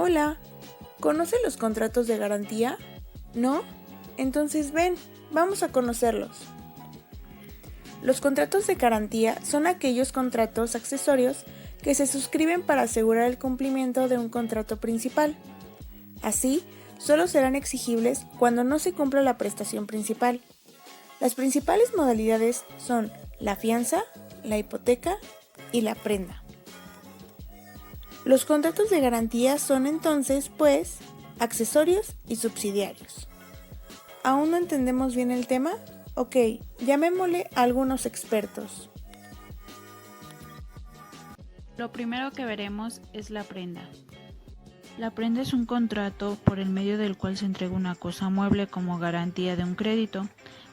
Hola, ¿conoce los contratos de garantía? ¿No? Entonces ven, vamos a conocerlos. Los contratos de garantía son aquellos contratos accesorios que se suscriben para asegurar el cumplimiento de un contrato principal. Así, solo serán exigibles cuando no se cumpla la prestación principal. Las principales modalidades son la fianza, la hipoteca y la prenda. Los contratos de garantía son entonces, pues, accesorios y subsidiarios. ¿Aún no entendemos bien el tema? Ok, llamémosle a algunos expertos. Lo primero que veremos es la prenda. La prenda es un contrato por el medio del cual se entrega una cosa mueble como garantía de un crédito,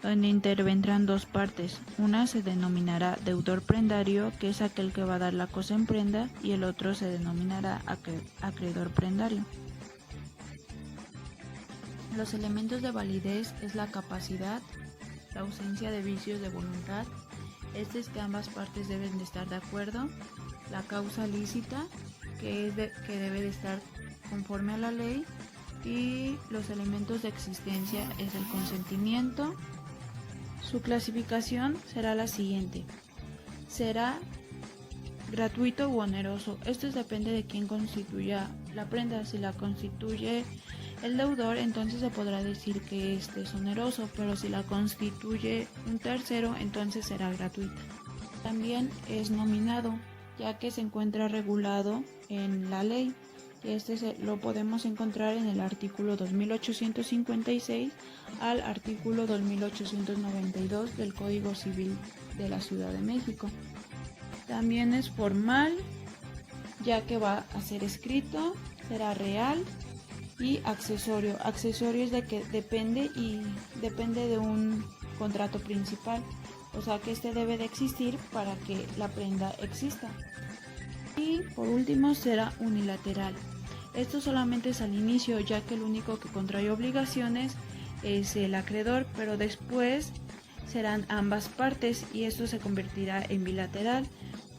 donde intervendrán dos partes. Una se denominará deudor prendario, que es aquel que va a dar la cosa en prenda, y el otro se denominará acreedor prendario. Los elementos de validez es la capacidad, la ausencia de vicios de voluntad, este es que ambas partes deben de estar de acuerdo, la causa lícita, que debe de estar conforme a la ley, y los elementos de existencia es el consentimiento. Su clasificación será la siguiente: será gratuito u oneroso. Esto depende de quién constituya la prenda. Si la constituye el deudor, entonces se podrá decir que este es oneroso, pero si la constituye un tercero, entonces será gratuita. También es nominado, ya que se encuentra regulado en la ley. Lo podemos encontrar en el artículo 2856 al artículo 2892 del Código Civil de la Ciudad de México. También es formal, ya que va a ser escrito, será real, y accesorio. Accesorio es de que depende de un contrato principal, o sea que este debe de existir para que la prenda exista. Y por último será unilateral. Esto solamente es al inicio, ya que el único que contrae obligaciones es el acreedor, pero después serán ambas partes y esto se convertirá en bilateral.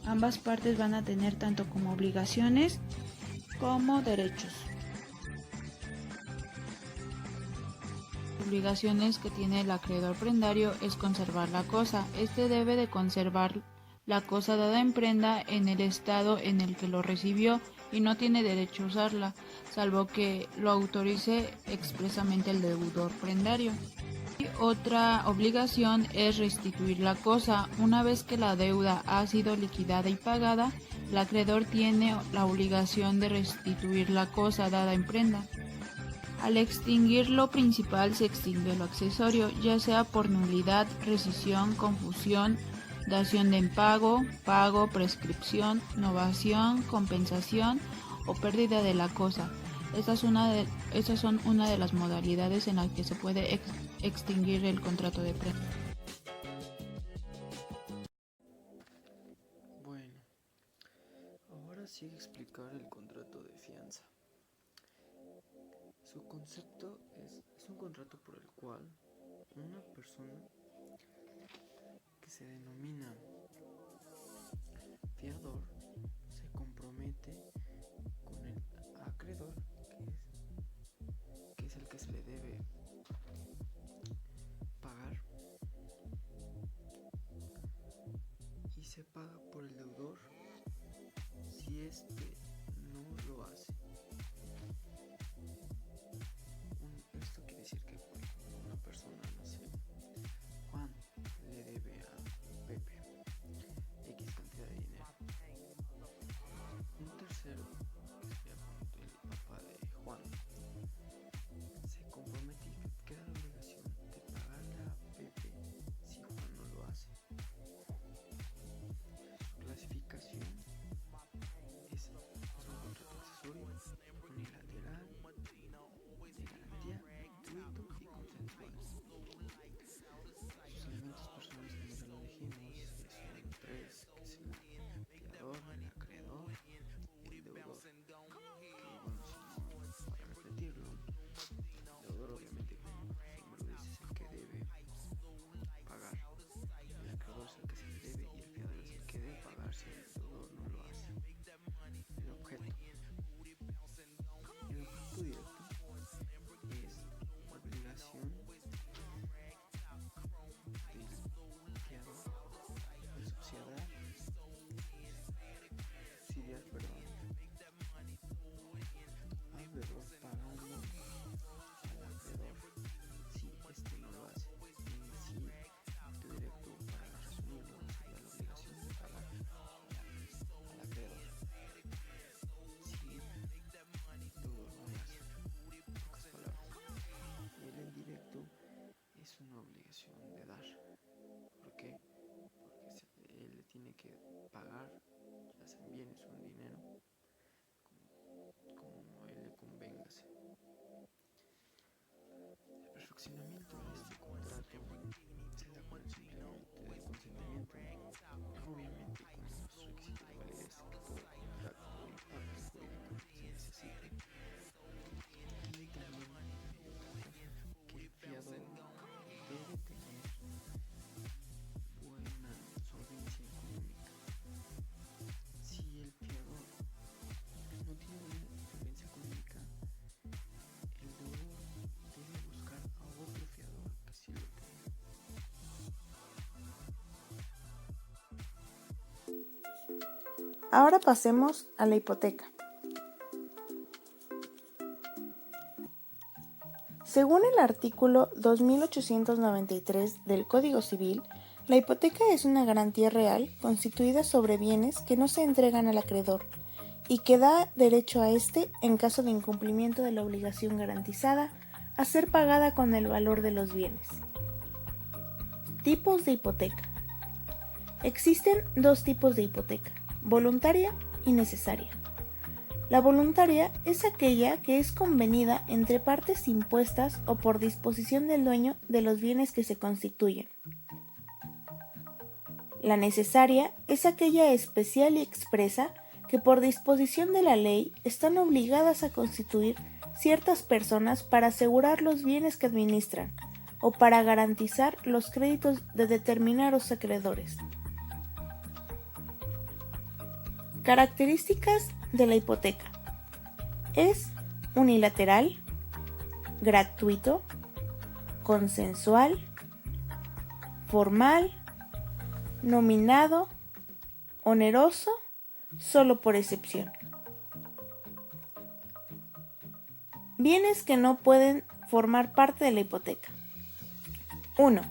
Ambas partes van a tener tanto como obligaciones como derechos. Obligaciones que tiene el acreedor prendario es conservar la cosa. Este debe de conservar la cosa dada en prenda en el estado en el que lo recibió y no tiene derecho a usarla, salvo que lo autorice expresamente el deudor prendario. Y otra obligación es restituir la cosa. Una vez que la deuda ha sido liquidada y pagada, el acreedor tiene la obligación de restituir la cosa dada en prenda. Al extinguir lo principal se extingue lo accesorio, ya sea por nulidad, rescisión, confusión, dación de impago, pago, prescripción, novación, compensación o pérdida de la cosa. Estas son una de las modalidades en las que se puede extinguir el contrato de prenda. Bueno, ahora sigue explicar el contrato de fianza. Su concepto es un contrato por el cual una persona que se denomina fiador se compromete con el acreedor, que es el que se le debe pagar, y se paga por el deudor si éste no lo hace. Esto quiere decir que una persona, no sé, Juan le debe a Pepe X cantidad de dinero. Un tercero perfeccionamiento de este contrato se da con el cumplimiento del consentimiento, obviamente con los requisitos de validez que todo contrato o acto jurídico se necesite. Y también que el fiador debe tener buena solvencia económica. Si el fiador no tiene buena solvencia económica, el deudor debe buscar a otro fiador que sí lo tenga. Ahora pasemos a la hipoteca. Según el artículo 2893 del Código Civil, la hipoteca es una garantía real constituida sobre bienes que no se entregan al acreedor y que da derecho a éste, en caso de incumplimiento de la obligación garantizada, a ser pagada con el valor de los bienes. Tipos de hipoteca. Existen dos tipos de hipoteca: voluntaria y necesaria. La voluntaria es aquella que es convenida entre partes impuestas o por disposición del dueño de los bienes que se constituyen. La necesaria es aquella especial y expresa que por disposición de la ley están obligadas a constituir ciertas personas para asegurar los bienes que administran o para garantizar los créditos de determinados acreedores. Características de la hipoteca. Es unilateral, gratuito, consensual, formal, nominado, oneroso, solo por excepción. Bienes que no pueden formar parte de la hipoteca. 1.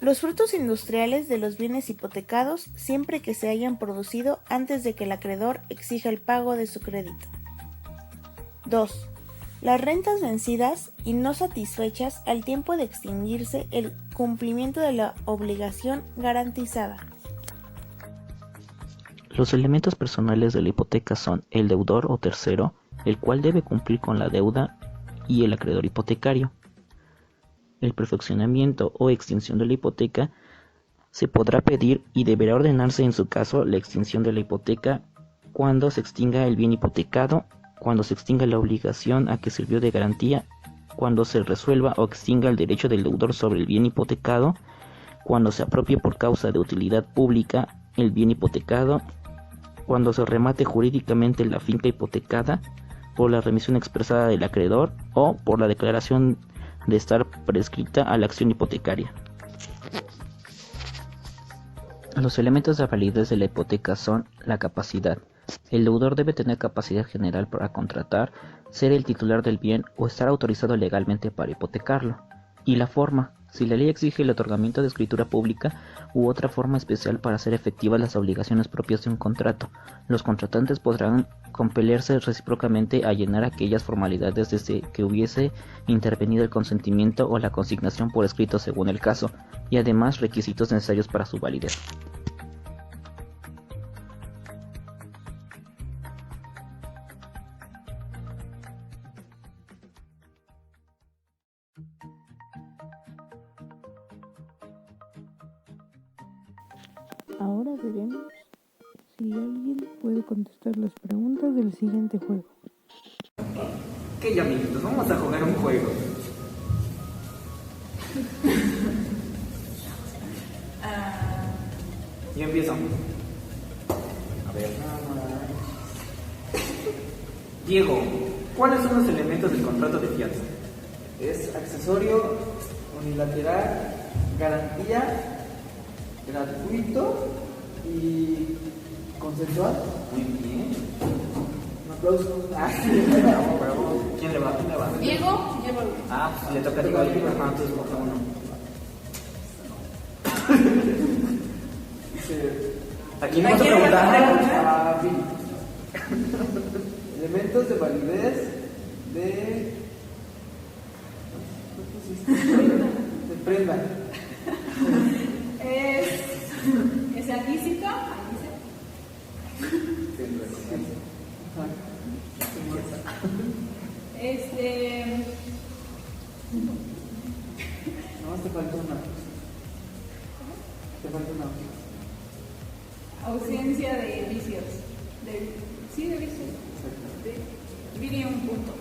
Los frutos industriales de los bienes hipotecados siempre que se hayan producido antes de que el acreedor exija el pago de su crédito. 2. Las rentas vencidas y no satisfechas al tiempo de extinguirse el cumplimiento de la obligación garantizada. Los elementos personales de la hipoteca son el deudor o tercero, el cual debe cumplir con la deuda, y el acreedor hipotecario. El perfeccionamiento o extinción de la hipoteca se podrá pedir y deberá ordenarse en su caso la extinción de la hipoteca cuando se extinga el bien hipotecado, cuando se extinga la obligación a que sirvió de garantía, cuando se resuelva o extinga el derecho del deudor sobre el bien hipotecado, cuando se apropie por causa de utilidad pública el bien hipotecado, cuando se remate jurídicamente la finca hipotecada por la remisión expresada del acreedor o por la declaración de estar prescrita a la acción hipotecaria. Los elementos de validez de la hipoteca son la capacidad. El deudor debe tener capacidad general para contratar, ser el titular del bien o estar autorizado legalmente para hipotecarlo. Y la forma. Si la ley exige el otorgamiento de escritura pública u otra forma especial para hacer efectivas las obligaciones propias de un contrato, los contratantes podrán compelerse recíprocamente a llenar aquellas formalidades desde que hubiese intervenido el consentimiento o la consignación por escrito según el caso, y además requisitos necesarios para su validez. Ahora veremos si alguien puede contestar las preguntas del siguiente juego. Ok, amiguitos, vamos a jugar un juego. Yo empiezo. A ver, Diego, ¿cuáles son los elementos del contrato de fianza? Es accesorio, unilateral, garantía, gratuito y consensual. Muy bien. Un aplauso. Bravo, bravo. ¿Quién le va? ¿Quién le va? Diego, llévalo. Ah, pues le toca a Diego. Entonces vota uno. Aquí no vas a preguntar. Elementos de validez de prenda. ¿Es ilícito? te falta una. Te falta una. Ausencia de vicios. Sí, de vicios. Diría un punto.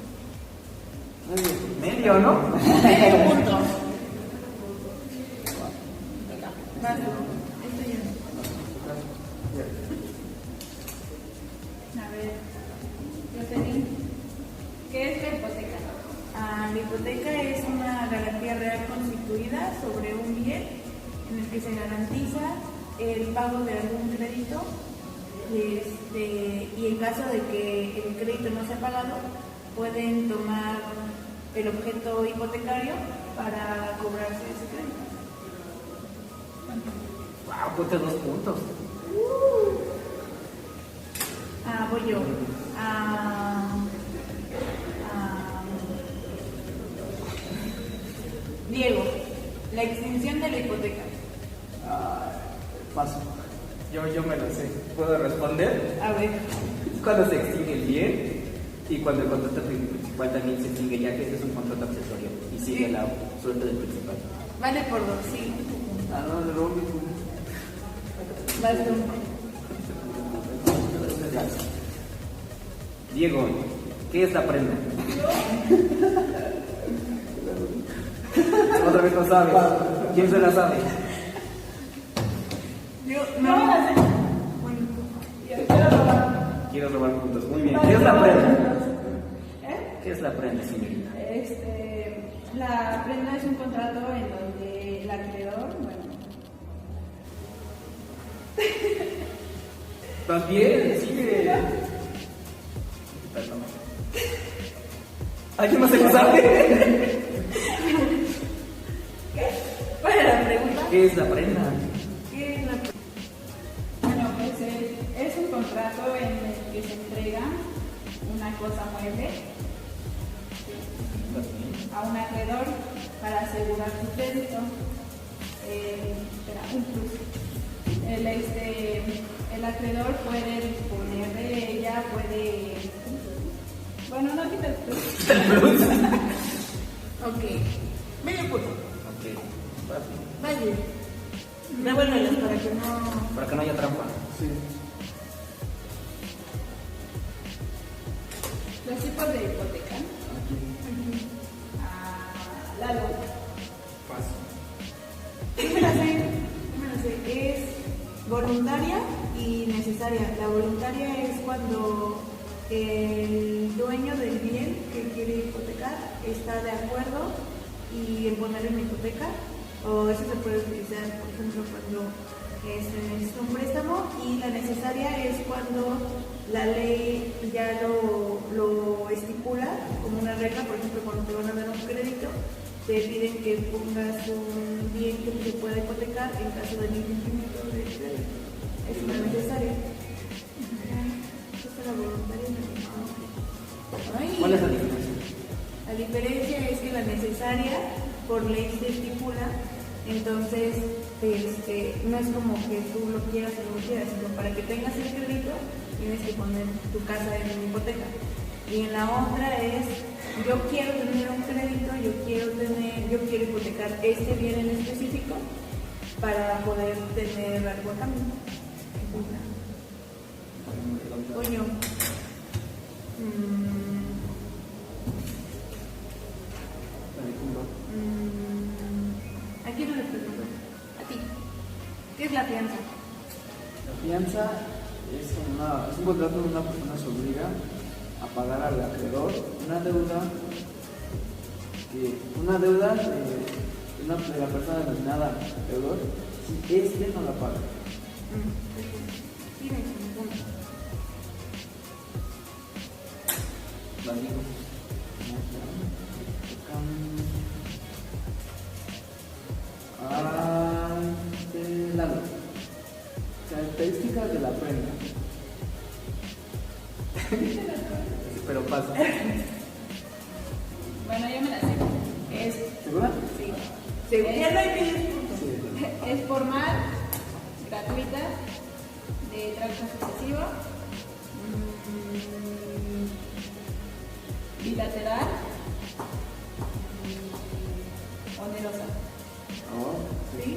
Medio, ¿no? Medio punto. Vas, esto ya. A ver, Jocelyn, ¿qué es la hipoteca? La hipoteca es una garantía real constituida sobre un bien en el que se garantiza el pago de algún crédito y en caso de que el crédito no sea pagado pueden tomar el objeto hipotecario para cobrarse ese crédito. Wow, ponte 2 puntos. Voy yo. Diego, la extinción de la hipoteca. Paso. Yo me lo sé. ¿Puedo responder? A ver. Es cuando se extingue el bien y cuando el contrato principal también se extingue, ya que este es un contrato accesorio y sigue la suerte del principal. Vale por 2, sí. No, de nuevo mi punto. Vas tú. Diego, ¿qué es la prenda? Otra vez no sabes. ¿Quién se la sabe? Yo no la sé. Bueno, Quiero robar puntos. Muy bien. ¿Qué es la prenda? ¿Qué es la prenda, señorita? La prenda es un contrato en donde el acreedor, ¿Vas bien? Sigue. Perdón. ¿Alguien más se lo sabe? ¿cuál era la pregunta? ¿Qué es la prenda? ¿Qué es la bueno, pues es un contrato en el que se entrega una cosa mueble a un acreedor para asegurar su crédito. Espera, un plus. El acreedor puede disponer de ella, puede... Bueno, no quita el plus. Ok. Medio punto. Ok. Vale. Revuélvelas para que no. Para que no haya trampa. Sí. Los tipos de hipoteca. Lalo. Paso. Yo me la sé. Es voluntaria y necesaria. La voluntaria es cuando el dueño del bien que quiere hipotecar está de acuerdo y en poner en hipoteca, o eso se puede utilizar, por ejemplo, cuando es un préstamo, y la necesaria es cuando la ley ya lo estipula como una regla. Por ejemplo, cuando te van a dar un crédito, te piden que pongas un bien que se pueda hipotecar en caso de incumplimiento del crédito. Es una necesaria. Esta es la voluntaria. ¿Cuál es la diferencia? La diferencia es que la necesaria por ley se estipula, entonces no es como que tú lo quieras o no lo quieras, sino para que tengas el crédito tienes que poner tu casa en hipoteca. Y en la otra es, yo quiero tener un crédito, yo quiero hipotecar este bien en específico para poder tener algo a cambio. Coño. ¿A quién no le pregunto? A ti. ¿Qué es la fianza? La fianza es un contrato donde una persona se obliga a pagar al acreedor una deuda de la persona denominada acreedor si este no la paga. Tienes un punto. La digo. Lalo. Características de la prenda. Pero pasa. Bueno, yo me la sé. ¿Segura? Sí. Ya no hay pides puntos. Sí. Es formal, gratuita, de trato sucesivo, bilateral, onerosa. Oh, ¿Sí?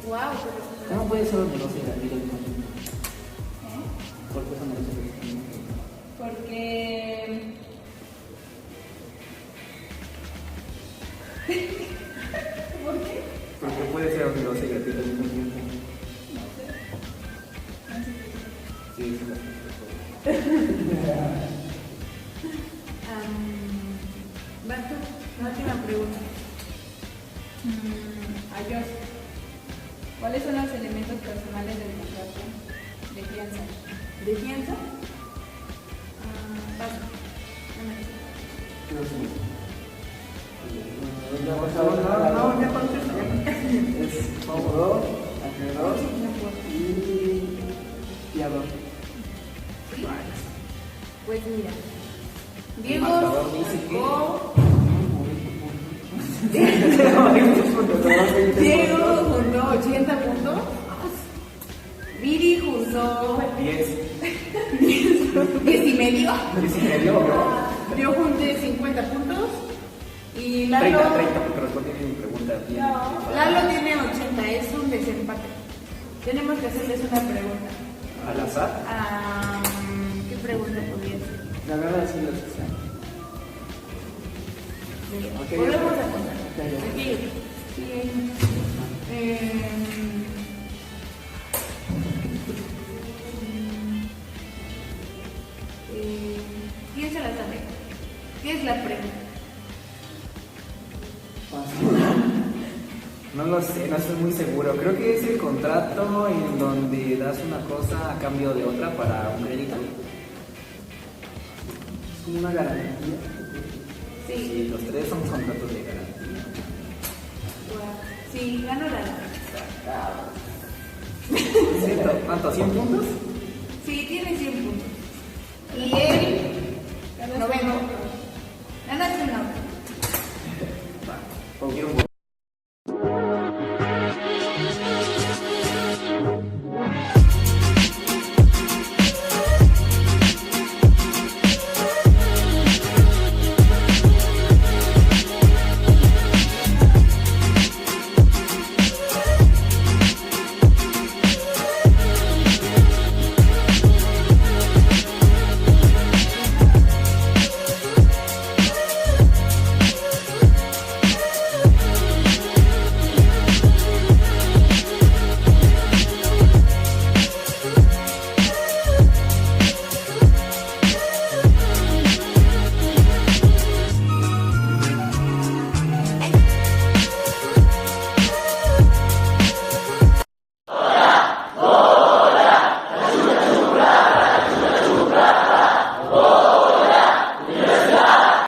Wow, pero... ¿Cómo puede ser oneroso y gratuito al mismo tiempo? ¿Por qué es oneroso y gratuito al mismo tiempo? Porque... ¿Por qué? Porque puede ser oneroso y gratuito al mismo tiempo. No sé. Sí, es una Bato, una última pregunta. Ayos, ¿cuáles son los elementos personales del contrato de fianza? ¿De fianza? Paso. No, ya contesta. Es favor, acreedor y fiador. Pues mira, Diego Marcador dice que- sacó... Diego juntó 80 puntos. Viri juntó 10. 10 y medio. 10 y medio, bro. Yo junté 50 puntos. Y 30, Lalo... 30, porque responde mi pregunta bien. No, Lalo tiene 80, es un desempate. Tenemos que hacerles una pregunta. ¿Al azar? ¿Qué pregunta podría ser? La verdad sí lo sé. Ok. Volvemos a contar. Ok. Aquí. Sí. ¿Quién se la sabe? ¿Qué es la pregunta? No lo sé, no estoy muy seguro. Creo que es el contrato en donde das una cosa a cambio de otra para un crédito. Es como una garantía. Sí. Sí, los tres son contratos de garantía. Sí, ganó Lalo. ¿Cuánto? ¿100 puntos? Sí, tiene 100 puntos. Y él